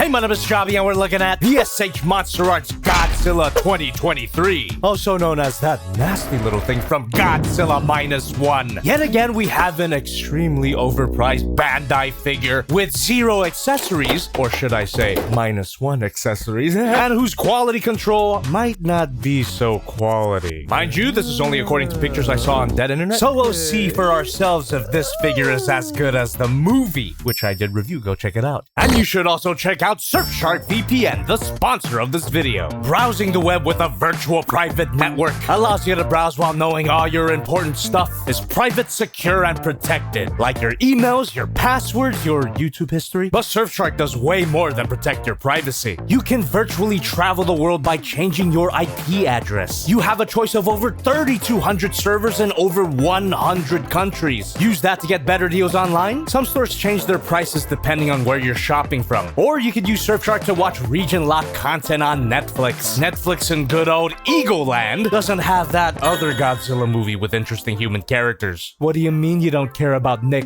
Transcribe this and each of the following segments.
Hey, my name is Jobby, and we're looking at the SH Monsterarts Godzilla 2023, also known as that nasty little thing from Godzilla -1. Yet again, we have an extremely overpriced Bandai figure with 0 accessories, or should I say, -1 accessories, and whose quality control might not be so quality. Mind you, this is only according to pictures I saw on Dead Internet, so we'll see for ourselves if this figure is as good as the movie, which I did review. Go check it out. And you should also check out Surfshark VPN, the sponsor of this video. Browsing the web with a virtual private network allows you to browse while knowing all your important stuff is private, secure, and protected, like your emails, your passwords, your YouTube history. But Surfshark does way more than protect your privacy. You can virtually travel the world by changing your IP address. You have a choice of over 3,200 servers in over 100 countries. Use that to get better deals online. Some stores change their prices depending on where you're shopping from. Or you could use Surfshark to watch region-locked content on Netflix. Netflix in good old Eagleland doesn't have that other Godzilla movie with interesting human characters. What do you mean you don't care about Nick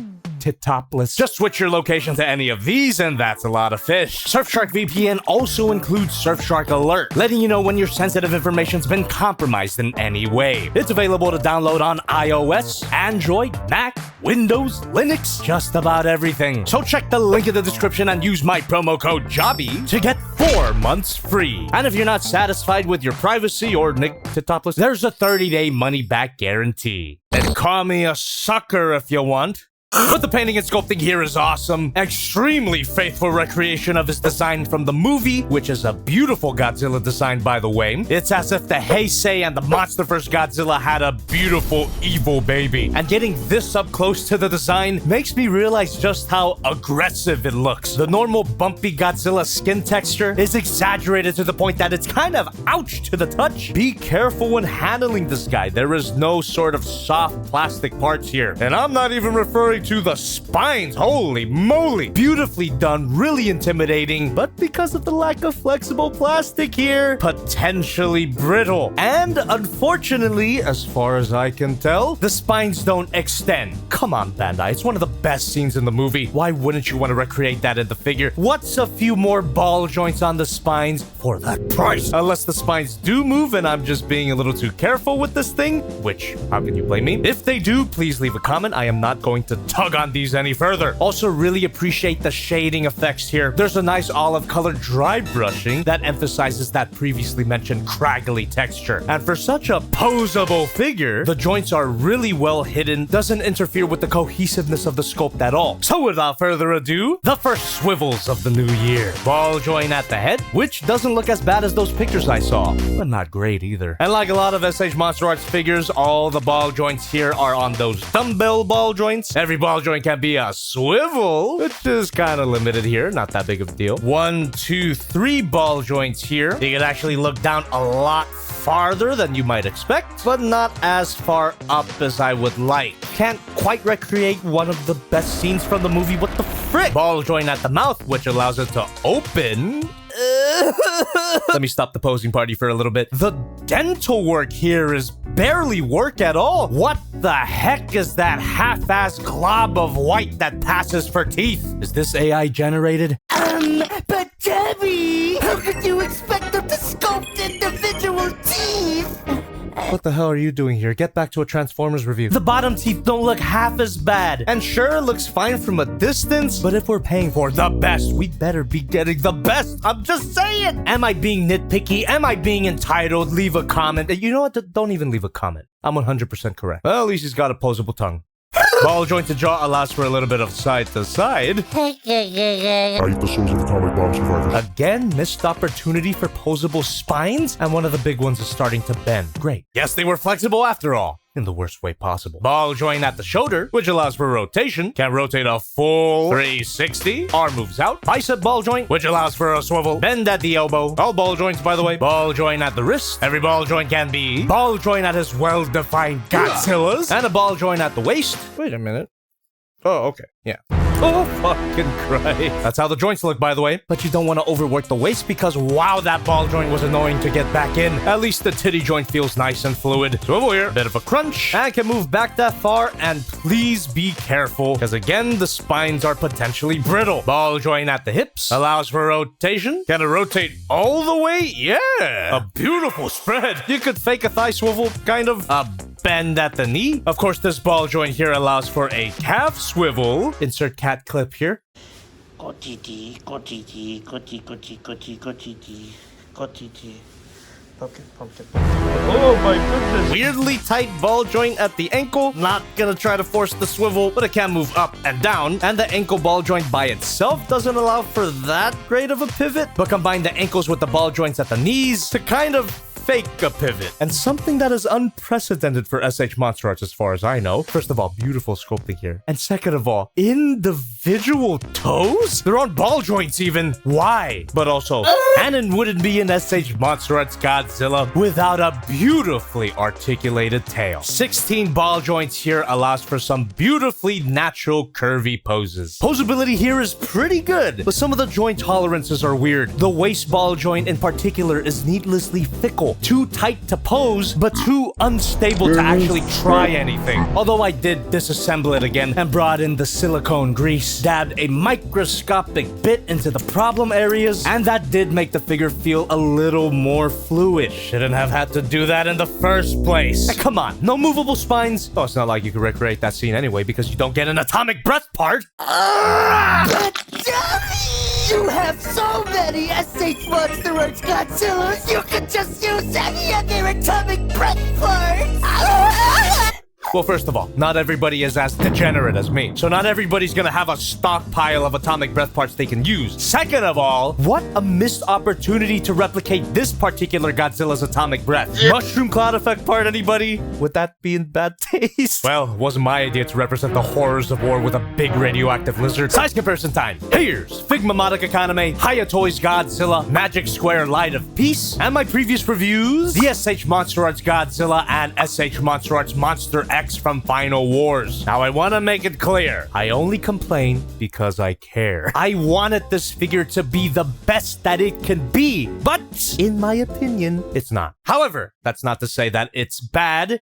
topless? Just switch your location to any of these and that's a lot of fish. Surfshark VPN also includes Surfshark Alert, letting you know when your sensitive information's been compromised in any way. It's available to download on iOS, Android, Mac, Windows, Linux, just about everything. So check the link in the description and use my promo code JOBBY to get 4 months free. And if you're not satisfied with your privacy or Nick topless, there's a 30-day money-back guarantee. And call me a sucker if you want. But the painting and sculpting here is awesome. Extremely faithful recreation of his design from the movie, which is a beautiful Godzilla design, by the way. It's as if the Heisei and the MonsterVerse Godzilla had a beautiful evil baby. And getting this up close to the design makes me realize just how aggressive it looks. The normal bumpy Godzilla skin texture is exaggerated to the point that it's kind of ouch to the touch. Be careful when handling this guy. There is no sort of soft plastic parts here. And I'm not even referring to the spines. Holy moly. Beautifully done, really intimidating, but because of the lack of flexible plastic here, potentially brittle. And unfortunately, as far as I can tell, the spines don't extend. Come on, Bandai, it's one of the best scenes in the movie. Why wouldn't you want to recreate that in the figure? What's a few more ball joints on the spines for that price? Unless the spines do move and I'm just being a little too careful with this thing, which, how can you blame me? If they do, please leave a comment. I am not going to tug on these any further. Also, really appreciate the shading effects here. There's a nice olive colored dry brushing that emphasizes that previously mentioned craggly texture. And for such a poseable figure, the joints are really well hidden, doesn't interfere with the cohesiveness of the sculpt at all. So without further ado, the first swivels of the new year. Ball joint at the head, which doesn't look as bad as those pictures I saw, but not great either. And like a lot of SH Monsterarts figures, all the ball joints here are on those dumbbell ball joints. Every ball joint can be a swivel, which is kind of limited here, not that big of a deal. 1, 2, 3 ball joints here. You can actually look down a lot farther than you might expect, but not as far up as I would like. Can't quite recreate one of the best scenes from the movie. What the frick? Ball joint at the mouth, which allows it to open. Let me stop the posing party for a little bit. The dental work here is barely work at all. What the heck is that half-assed glob of white that passes for teeth? Is this AI generated? But Debbie, how could you expect them to sculpt individual teeth? What the hell are you doing here? Get back to a Transformers review. The bottom teeth don't look half as bad. And sure, it looks fine from a distance, but if we're paying for the best, we'd better be getting the best. I'm just saying. Am I being nitpicky? Am I being entitled? Leave a comment. You know what? Don't even leave a comment. I'm 100% correct. Well, at least he's got a posable tongue. Ball jointed jaw allows for a little bit of side to side. I eat the souls of atomic bomb survivors. Again, missed opportunity for posable spines, and one of the big ones is starting to bend. Great. Yes, they were flexible after all. In the worst way possible. Ball joint at the shoulder, which allows for rotation, can rotate a full 360. Arm moves out. Bicep ball joint, which allows for a swivel. Bend at the elbow. All ball joints, by the way. Ball joint at the wrist. Every ball joint can be. Ball joint at his well-defined Godzillas. And a ball joint at the waist. Wait a minute. Oh, okay. Yeah. Oh, fucking Christ. That's how the joints look, by the way. But you don't want to overwork the waist because, wow, that ball joint was annoying to get back in. At least the titty joint feels nice and fluid. Swivel here, bit of a crunch, and can move back that far. And please be careful, because again, the spines are potentially brittle. Ball joint at the hips allows for rotation. Can it rotate all the way? Yeah, a beautiful spread. You could fake a thigh swivel, kind of. Bend at the knee. Of course, this ball joint here allows for a calf swivel. Insert cat clip here. Oh my goodness. Weirdly tight ball joint at the ankle. Not gonna try to force the swivel, but it can move up and down. And the ankle ball joint by itself doesn't allow for that great of a pivot. But combine the ankles with the ball joints at the knees to kind of fake a pivot. And something that is unprecedented for SH Monsterarts as far as I know. First of all, beautiful sculpting here. And second of all, individual toes? They're on ball joints even. Why? But also, Hanon wouldn't be in SH Monsterarts Godzilla without a beautifully articulated tail. 16 ball joints here allows for some beautifully natural curvy poses. Posability here is pretty good, but some of the joint tolerances are weird. The waist ball joint in particular is needlessly fickle. Too tight to pose, but too unstable to actually try anything. Although I did disassemble it again and brought in the silicone grease, dabbed a microscopic bit into the problem areas, and that did make the figure feel a little more fluid. Shouldn't have had to do that in the first place. Come on, no movable spines? Oh, it's not like you could recreate that scene anyway because you don't get an atomic breath part. You have so many SH Monsterarts Godzillas, you could just use any of their atomic breath parts! Well, first of all, not everybody is as degenerate as me, so not everybody's gonna have a stockpile of atomic breath parts they can use. Second of all, what a missed opportunity to replicate this particular Godzilla's atomic breath. Mushroom cloud effect part, anybody? Would that be in bad taste? Well, it wasn't my idea to represent the horrors of war with a big radioactive lizard. Size comparison time. Here's Figma Madoka Kaname, Hayatoy's Godzilla, Magic Square Light of Peace, and my previous reviews, the SH Monsterarts Godzilla and SH Monsterarts Monster X from Final Wars. Now, I want to make it clear, I only complain because I care. I wanted this figure to be the best that it can be, but in my opinion, it's not. However, that's not to say that it's bad.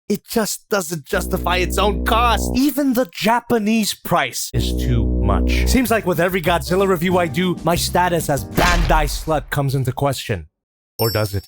It just doesn't justify its own cost. Even the Japanese price is too much. Seems like with every Godzilla review I do, my status as Bandai Slut comes into question. Or does it?